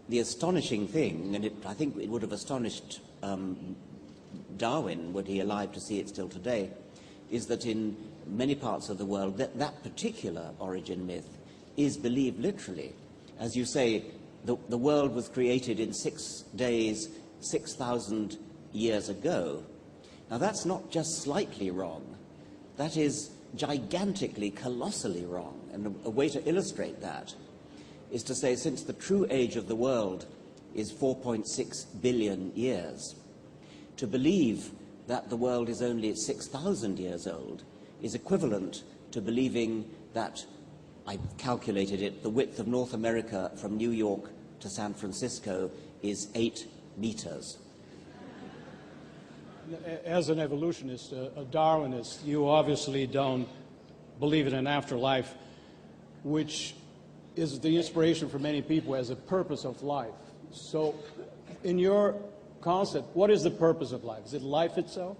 the astonishing thing, and I think it would have astonished Darwin, were he alive to see it still today, is that in many parts of the world that particular origin myth is believed literally. As you say, the world was created in 6 days, 6,000 years ago. Now that's not just slightly wrong, that is gigantically, colossally wrong. And a way to illustrate that is to say, since the true age of the world is 4.6 billion years, to believe that the world is only 6,000 years old is equivalent to believing that, I calculated it, the width of North America from New York to San Francisco is 8 meters. As an evolutionist, a Darwinist, you obviously don't believe in an afterlife, which is the inspiration for many people as a purpose of life. So, in your concept, what is the purpose of life? Is it life itself?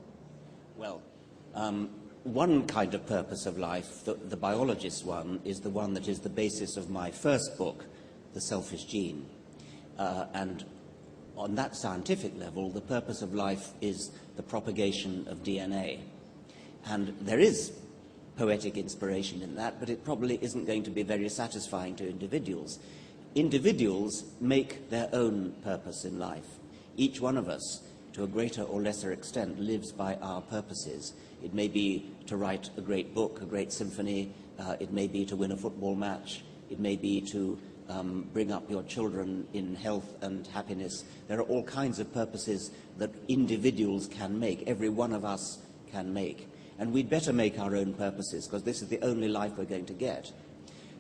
Well, one kind of purpose of life, the biologist's one, is the one that is the basis of my first book, The Selfish Gene. And on that scientific level, the purpose of life is the propagation of DNA. And there is poetic inspiration in that, but it probably isn't going to be very satisfying to individuals. Individuals make their own purpose in life. Each one of us, to a greater or lesser extent, lives by our purposes. It may be to write a great book, a great symphony. It may be to win a football match. It may be to bring up your children in health and happiness. There are all kinds of purposes that individuals can make, every one of us can make. And we'd better make our own purposes, because this is the only life we're going to get.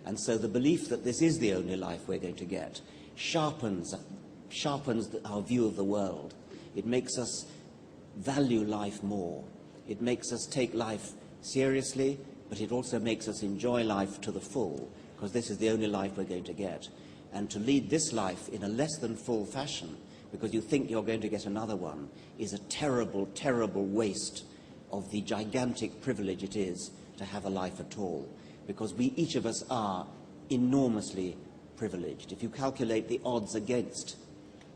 And so the belief that this is the only life we're going to get sharpens our view of the world. It makes us value life more. It makes us take life seriously, but it also makes us enjoy life to the full, because this is the only life we're going to get. And to lead this life in a less than full fashion, because you think you're going to get another one, is a terrible, terrible waste of the gigantic privilege it is to have a life at all. Because each of us are enormously privileged. If you calculate the odds against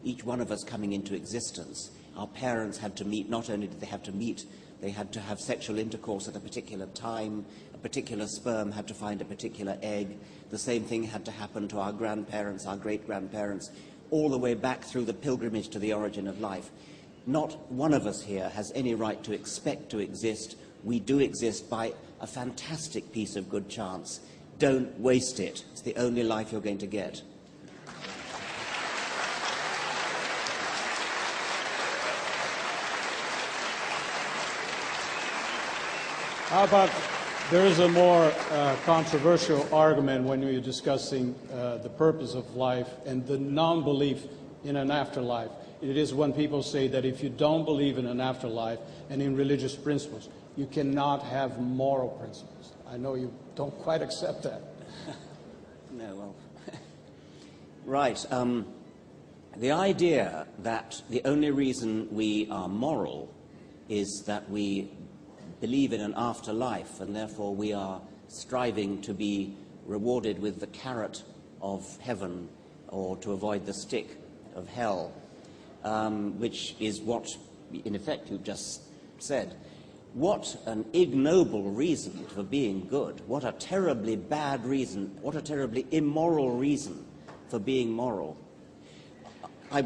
each one of us coming into existence, our parents had to meet, not only did they have to meet, they had to have sexual intercourse at a particular time, a particular sperm had to find a particular egg, the same thing had to happen to our grandparents, our great-grandparents, all the way back through the pilgrimage to the origin of life. Not one of us here has any right to expect to exist. We do exist by a fantastic piece of good chance. Don't waste it. It's the only life you're going to get. How about, there is a more controversial argument when you're discussing the purpose of life and the non-belief in an afterlife. It is when people say that if you don't believe in an afterlife and in religious principles, you cannot have moral principles. I know you don't quite accept that. No, well, right. The idea that the only reason we are moral is that we believe in an afterlife, and therefore we are striving to be rewarded with the carrot of heaven or to avoid the stick of hell, which is what, in effect, you've just said. What an ignoble reason for being good. What a terribly bad reason, what a terribly immoral reason for being moral. I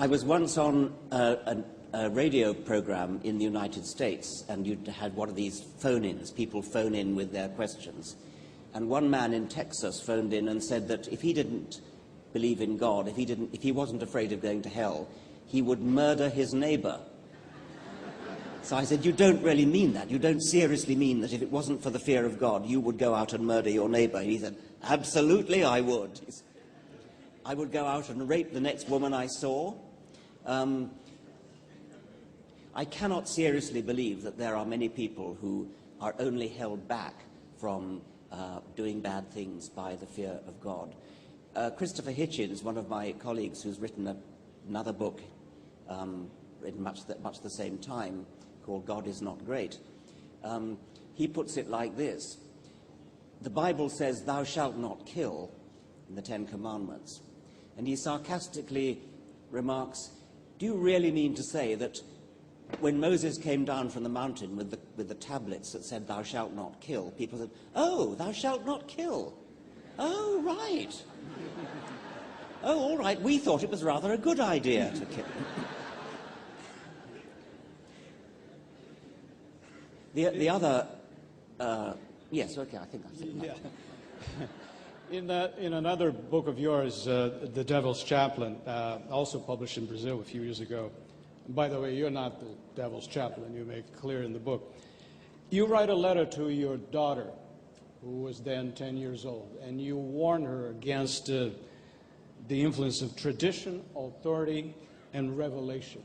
was once on a radio program in the United States, and you had one of these phone-ins. People phone in with their questions. And one man in Texas phoned in and said that if he didn't believe in God, if he wasn't afraid of going to hell, he would murder his neighbor. So I said, you don't really mean that. You don't seriously mean that if it wasn't for the fear of God, you would go out and murder your neighbor. And he said, absolutely I would. I would go out and rape the next woman I saw. I cannot seriously believe that there are many people who are only held back from doing bad things by the fear of God. Christopher Hitchens, one of my colleagues who's written another book in much the same time, called God is Not Great, he puts it like this. the Bible says, "Thou shalt not kill," in the Ten Commandments. And he sarcastically remarks, "Do you really mean to say that when Moses came down from the mountain with the tablets that said, 'Thou shalt not kill,' people said, 'Oh, thou shalt not kill. Oh, right. Oh, all right, we thought it was rather a good idea to kill.'" The other... yes, okay, I think that. In another book of yours, The Devil's Chaplain, also published in Brazil a few years ago. And by the way, you're not the devil's chaplain, you make it clear in the book. You write a letter to your daughter, who was then 10 years old, and you warn her against the influence of tradition, authority, and revelation.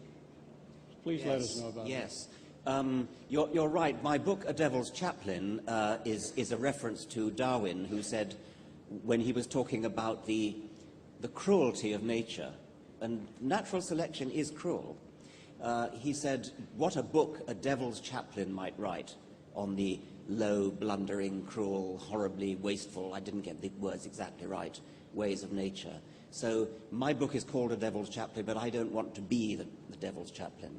Please let us know about that. Yes. You're right. My book, A Devil's Chaplain, is a reference to Darwin, who said, when he was talking about the cruelty of nature, and natural selection is cruel, he said, what a book a devil's chaplain might write on the low, blundering, cruel, horribly wasteful, I didn't get the words exactly right, ways of nature. So my book is called A Devil's Chaplain, but I don't want to be the devil's chaplain.